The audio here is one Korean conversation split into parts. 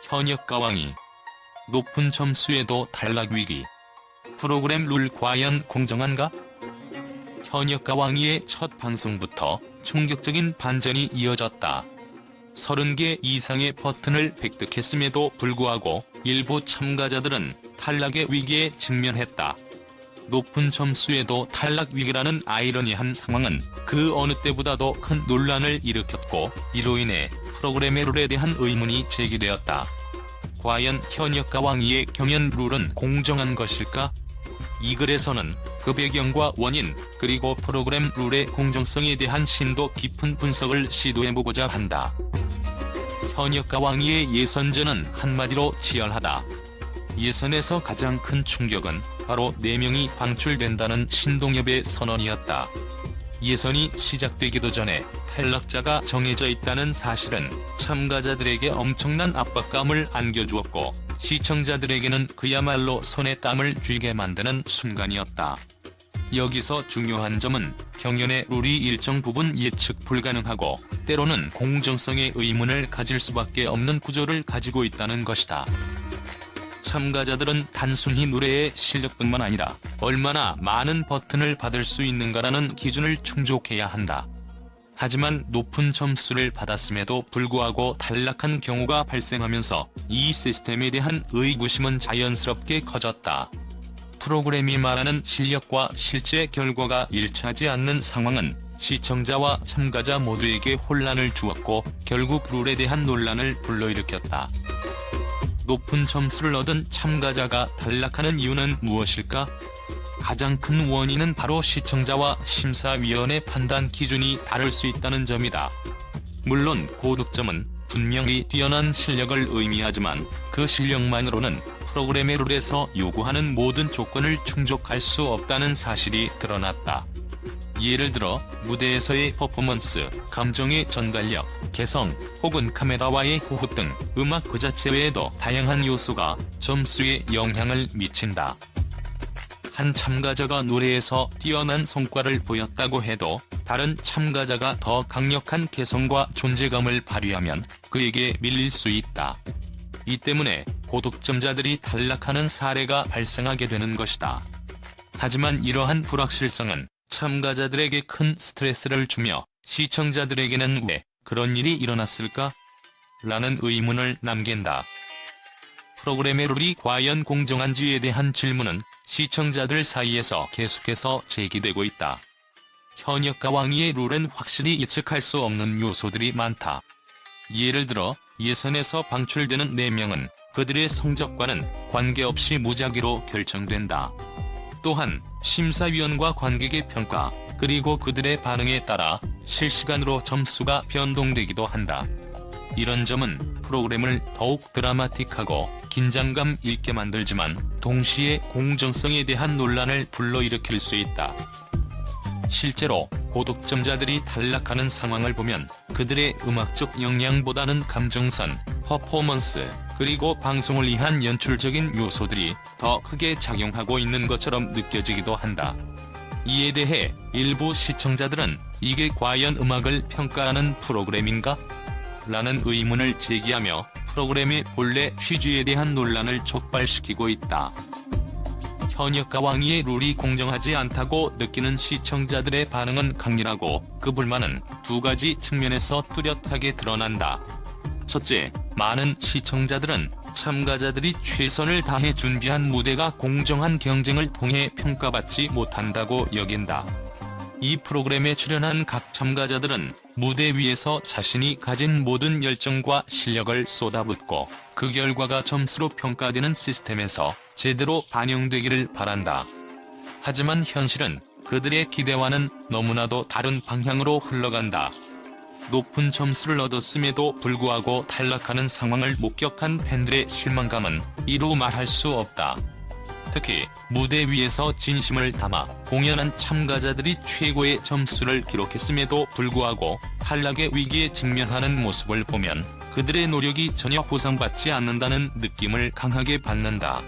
현역 가왕이 높은 점수에도 탈락 위기. 프로그램 룰 과연 공정한가? 현역 가왕이의 첫 방송부터 충격적인 반전이 이어졌다. 30개 이상의 버튼을 획득했음에도 불구하고 일부 참가자들은 탈락의 위기에 직면했다. 높은 점수에도 탈락 위기라는 아이러니한 상황은 그 어느 때보다도 큰 논란을 일으켰고, 이로 인해 프로그램의 룰에 대한 의문이 제기되었다. 과연 현역 가왕이의 경연 룰은 공정한 것일까? 이 글에서는 그 배경과 원인, 그리고 프로그램 룰의 공정성에 대한 심도 깊은 분석을 시도해보고자 한다. 현역 가왕이의 예선전은 한마디로 치열하다. 예선에서 가장 큰 충격은 바로 4명이 방출된다는 신동엽의 선언이었다. 예선이 시작되기도 전에 탈락자가 정해져 있다는 사실은 참가자들에게 엄청난 압박감을 안겨주었고, 시청자들에게는 그야말로 손에 땀을 쥐게 만드는 순간이었다. 여기서 중요한 점은 경연의 룰이 일정 부분 예측 불가능하고 때로는 공정성의 의문을 가질 수밖에 없는 구조를 가지고 있다는 것이다. 참가자들은 단순히 노래의 실력뿐만 아니라 얼마나 많은 버튼을 받을 수 있는가라는 기준을 충족해야 한다. 하지만 높은 점수를 받았음에도 불구하고 탈락한 경우가 발생하면서 이 시스템에 대한 의구심은 자연스럽게 커졌다. 프로그램이 말하는 실력과 실제 결과가 일치하지 않는 상황은 시청자와 참가자 모두에게 혼란을 주었고, 결국 룰에 대한 논란을 불러일으켰다. 높은 점수를 얻은 참가자가 탈락하는 이유는 무엇일까? 가장 큰 원인은 바로 시청자와 심사위원의 판단 기준이 다를 수 있다는 점이다. 물론 고득점은 분명히 뛰어난 실력을 의미하지만 그 실력만으로는 프로그램의 룰에서 요구하는 모든 조건을 충족할 수 없다는 사실이 드러났다. 예를 들어 무대에서의 퍼포먼스, 감정의 전달력, 개성, 혹은 카메라와의 호흡 등 음악 그 자체 외에도 다양한 요소가 점수에 영향을 미친다. 한 참가자가 노래에서 뛰어난 성과를 보였다고 해도 다른 참가자가 더 강력한 개성과 존재감을 발휘하면 그에게 밀릴 수 있다. 이 때문에 고득점자들이 탈락하는 사례가 발생하게 되는 것이다. 하지만 이러한 불확실성은 참가자들에게 큰 스트레스를 주며 시청자들에게는 왜 그런 일이 일어났을까? 라는 의문을 남긴다. 프로그램의 룰이 과연 공정한지에 대한 질문은 시청자들 사이에서 계속해서 제기되고 있다. 현역 가왕이의 룰은 확실히 예측할 수 없는 요소들이 많다. 예를 들어 예선에서 방출되는 4명은 그들의 성적과는 관계없이 무작위로 결정된다. 또한 심사위원과 관객의 평가, 그리고 그들의 반응에 따라 실시간으로 점수가 변동되기도 한다. 이런 점은 프로그램을 더욱 드라마틱하고 긴장감 있게 만들지만 동시에 공정성에 대한 논란을 불러일으킬 수 있다. 실제로 고득점자들이 탈락하는 상황을 보면 그들의 음악적 역량보다는 감정선, 퍼포먼스, 그리고 방송을 위한 연출적인 요소들이 더 크게 작용하고 있는 것처럼 느껴지기도 한다. 이에 대해 일부 시청자들은 이게 과연 음악을 평가하는 프로그램인가? 라는 의문을 제기하며 프로그램의 본래 취지에 대한 논란을 촉발시키고 있다. 현역 가왕이의 룰이 공정하지 않다고 느끼는 시청자들의 반응은 강렬하고 그 불만은 2가지 측면에서 뚜렷하게 드러난다. 첫째, 많은 시청자들은 참가자들이 최선을 다해 준비한 무대가 공정한 경쟁을 통해 평가받지 못한다고 여긴다. 이 프로그램에 출연한 각 참가자들은 무대 위에서 자신이 가진 모든 열정과 실력을 쏟아붓고 그 결과가 점수로 평가되는 시스템에서 제대로 반영되기를 바란다. 하지만 현실은 그들의 기대와는 너무나도 다른 방향으로 흘러간다. 높은 점수를 얻었음에도 불구하고 탈락하는 상황을 목격한 팬들의 실망감은 이루 말할 수 없다. 특히 무대 위에서 진심을 담아 공연한 참가자들이 최고의 점수를 기록했음에도 불구하고 탈락의 위기에 직면하는 모습을 보면 그들의 노력이 전혀 보상받지 않는다는 느낌을 강하게 받는다.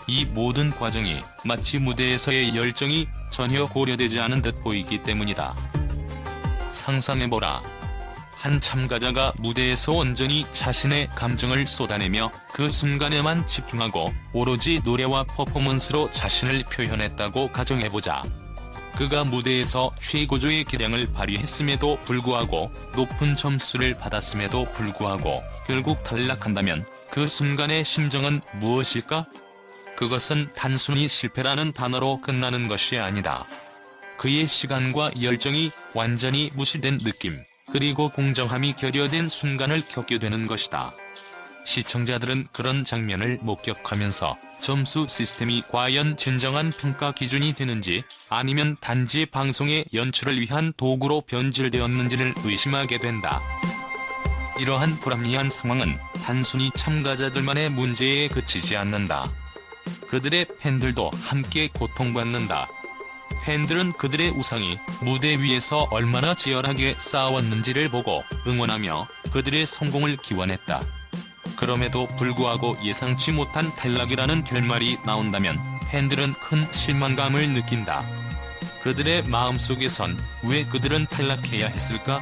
이 모든 과정이 마치 무대에서의 열정이 전혀 고려되지 않은 듯 보이기 때문이다. 상상해보라. 한 참가자가 무대에서 온전히 자신의 감정을 쏟아내며 그 순간에만 집중하고 오로지 노래와 퍼포먼스로 자신을 표현했다고 가정해보자. 그가 무대에서 최고조의 기량을 발휘했음에도 불구하고 높은 점수를 받았음에도 불구하고 결국 탈락한다면 그 순간의 심정은 무엇일까? 그것은 단순히 실패라는 단어로 끝나는 것이 아니다. 그의 시간과 열정이 완전히 무시된 느낌, 그리고 공정함이 결여된 순간을 겪게 되는 것이다. 시청자들은 그런 장면을 목격하면서 점수 시스템이 과연 진정한 평가 기준이 되는지 아니면 단지 방송의 연출을 위한 도구로 변질되었는지를 의심하게 된다. 이러한 불합리한 상황은 단순히 참가자들만의 문제에 그치지 않는다. 그들의 팬들도 함께 고통받는다. 팬들은 그들의 우상이 무대 위에서 얼마나 치열하게 싸웠는지를 보고 응원하며 그들의 성공을 기원했다. 그럼에도 불구하고 예상치 못한 탈락이라는 결말이 나온다면 팬들은 큰 실망감을 느낀다. 그들의 마음속에선 왜 그들은 탈락해야 했을까?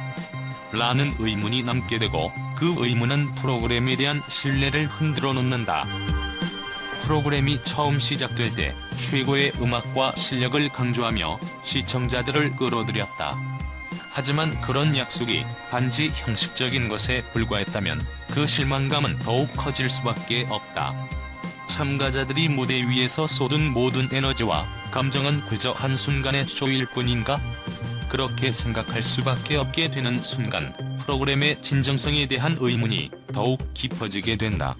라는 의문이 남게 되고 그 의문은 프로그램에 대한 신뢰를 흔들어 놓는다. 프로그램이 처음 시작될 때 최고의 음악과 실력을 강조하며 시청자들을 끌어들였다. 하지만 그런 약속이 단지 형식적인 것에 불과했다면 그 실망감은 더욱 커질 수밖에 없다. 참가자들이 무대 위에서 쏟은 모든 에너지와 감정은 그저 한순간의 쇼일 뿐인가? 그렇게 생각할 수밖에 없게 되는 순간 프로그램의 진정성에 대한 의문이 더욱 깊어지게 된다.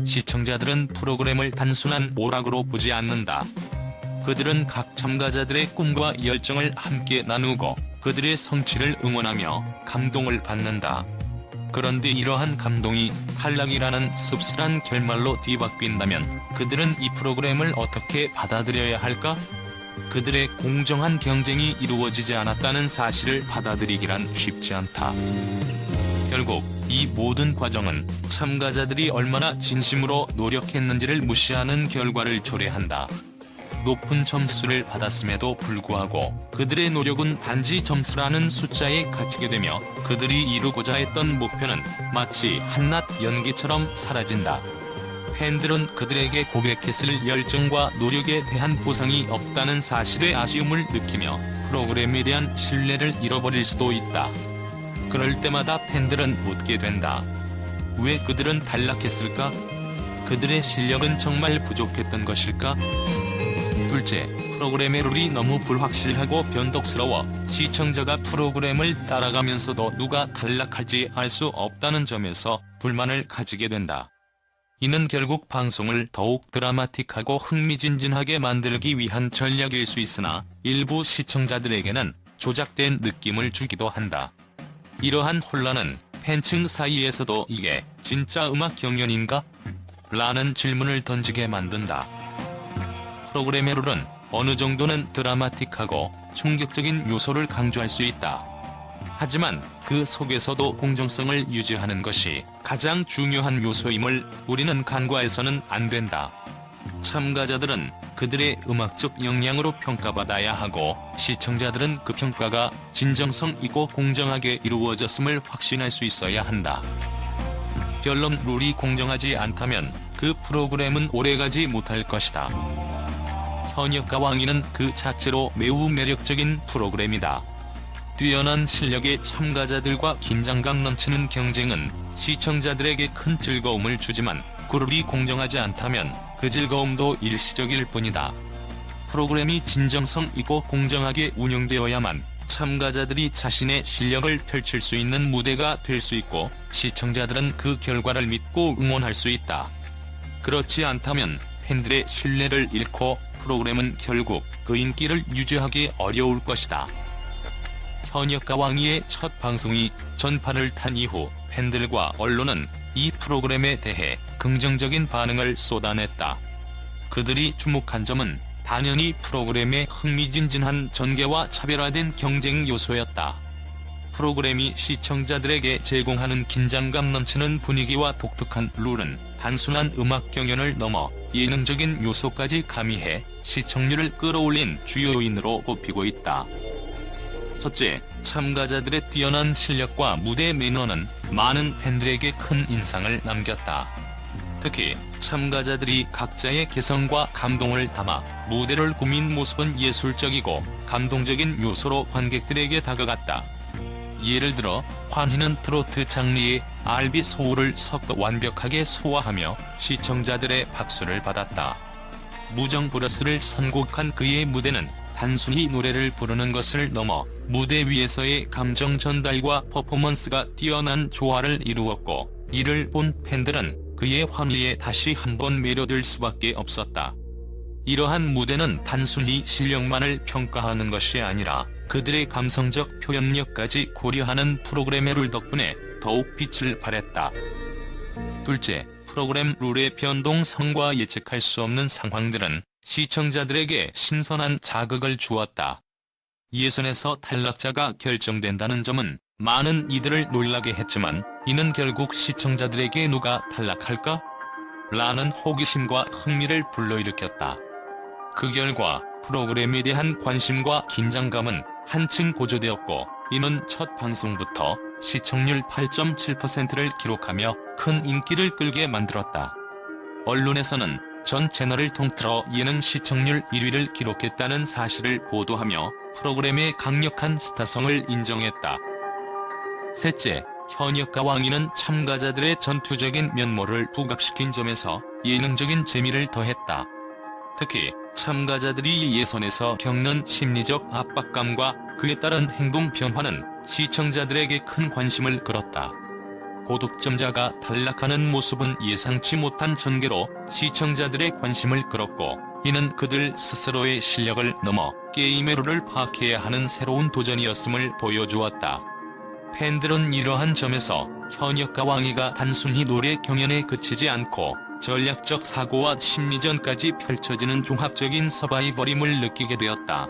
시청자들은 프로그램을 단순한 오락으로 보지 않는다. 그들은 각 참가자들의 꿈과 열정을 함께 나누고 그들의 성취를 응원하며 감동을 받는다. 그런데 이러한 감동이 탈락이라는 씁쓸한 결말로 뒤바뀐다면 그들은 이 프로그램을 어떻게 받아들여야 할까? 그들의 공정한 경쟁이 이루어지지 않았다는 사실을 받아들이기란 쉽지 않다. 결국 이 모든 과정은 참가자들이 얼마나 진심으로 노력했는지를 무시하는 결과를 초래한다. 높은 점수를 받았음에도 불구하고 그들의 노력은 단지 점수라는 숫자에 갇히게 되며 그들이 이루고자 했던 목표는 마치 한낱 연기처럼 사라진다. 팬들은 그들에게 고백했을 열정과 노력에 대한 보상이 없다는 사실에 아쉬움을 느끼며 프로그램에 대한 신뢰를 잃어버릴 수도 있다. 그럴 때마다 팬들은 묻게 된다. 왜 그들은 탈락했을까? 그들의 실력은 정말 부족했던 것일까? 둘째, 프로그램의 룰이 너무 불확실하고 변덕스러워 시청자가 프로그램을 따라가면서도 누가 탈락할지 알 수 없다는 점에서 불만을 가지게 된다. 이는 결국 방송을 더욱 드라마틱하고 흥미진진하게 만들기 위한 전략일 수 있으나 일부 시청자들에게는 조작된 느낌을 주기도 한다. 이러한 혼란은 팬층 사이에서도 이게 진짜 음악 경연인가? 라는 질문을 던지게 만든다. 프로그램의 룰은 어느 정도는 드라마틱하고 충격적인 요소를 강조할 수 있다. 하지만 그 속에서도 공정성을 유지하는 것이 가장 중요한 요소임을 우리는 간과해서는 안 된다. 참가자들은 그들의 음악적 역량으로 평가받아야 하고 시청자들은 그 평가가 진정성 있고 공정하게 이루어졌음을 확신할 수 있어야 한다. 결론 룰이 공정하지 않다면 그 프로그램은 오래가지 못할 것이다. 현역과 왕위는 그 자체로 매우 매력적인 프로그램이다. 뛰어난 실력의 참가자들과 긴장감 넘치는 경쟁은 시청자들에게 큰 즐거움을 주지만 그 룰이 공정하지 않다면 그 즐거움도 일시적일 뿐이다. 프로그램이 진정성 있고 공정하게 운영되어야만 참가자들이 자신의 실력을 펼칠 수 있는 무대가 될 수 있고 시청자들은 그 결과를 믿고 응원할 수 있다. 그렇지 않다면 팬들의 신뢰를 잃고 프로그램은 결국 그 인기를 유지하기 어려울 것이다. 현역과 왕위의 첫 방송이 전파를 탄 이후 팬들과 언론은 이 프로그램에 대해 긍정적인 반응을 쏟아냈다. 그들이 주목한 점은 당연히 프로그램의 흥미진진한 전개와 차별화된 경쟁 요소였다. 프로그램이 시청자들에게 제공하는 긴장감 넘치는 분위기와 독특한 룰은 단순한 음악 경연을 넘어 예능적인 요소까지 가미해 시청률을 끌어올린 주요 요인으로 꼽히고 있다. 첫째, 참가자들의 뛰어난 실력과 무대 매너는 많은 팬들에게 큰 인상을 남겼다. 특히 참가자들이 각자의 개성과 감동을 담아 무대를 꾸민 모습은 예술적이고 감동적인 요소로 관객들에게 다가갔다. 예를 들어 환희는 트로트 장르의 R&B 소울을 섞어 완벽하게 소화하며 시청자들의 박수를 받았다. 무정 브러스를 선곡한 그의 무대는 단순히 노래를 부르는 것을 넘어 무대 위에서의 감정 전달과 퍼포먼스가 뛰어난 조화를 이루었고, 이를 본 팬들은 그의 환희에 다시 한번 매료될 수밖에 없었다. 이러한 무대는 단순히 실력만을 평가하는 것이 아니라 그들의 감성적 표현력까지 고려하는 프로그램의 룰 덕분에 더욱 빛을 발했다. 둘째, 프로그램 룰의 변동성과 예측할 수 없는 상황들은 시청자들에게 신선한 자극을 주었다. 예선에서 탈락자가 결정된다는 점은 많은 이들을 놀라게 했지만, 이는 결국 시청자들에게 누가 탈락할까? 라는 호기심과 흥미를 불러일으켰다. 그 결과 프로그램에 대한 관심과 긴장감은 한층 고조되었고, 이는 첫 방송부터 시청률 8.7%를 기록하며 큰 인기를 끌게 만들었다. 언론에서는 전 채널을 통틀어 예능 시청률 1위를 기록했다는 사실을 보도하며 프로그램의 강력한 스타성을 인정했다. 셋째, 현역과 왕이는 참가자들의 전투적인 면모를 부각시킨 점에서 예능적인 재미를 더했다. 특히 참가자들이 예선에서 겪는 심리적 압박감과 그에 따른 행동 변화는 시청자들에게 큰 관심을 끌었다. 고득점자가 탈락하는 모습은 예상치 못한 전개로 시청자들의 관심을 끌었고, 이는 그들 스스로의 실력을 넘어 게임의 룰을 파악해야 하는 새로운 도전이었음을 보여주었다. 팬들은 이러한 점에서 현역과 왕이가 단순히 노래 경연에 그치지 않고 전략적 사고와 심리전까지 펼쳐지는 종합적인 서바이벌임을 느끼게 되었다.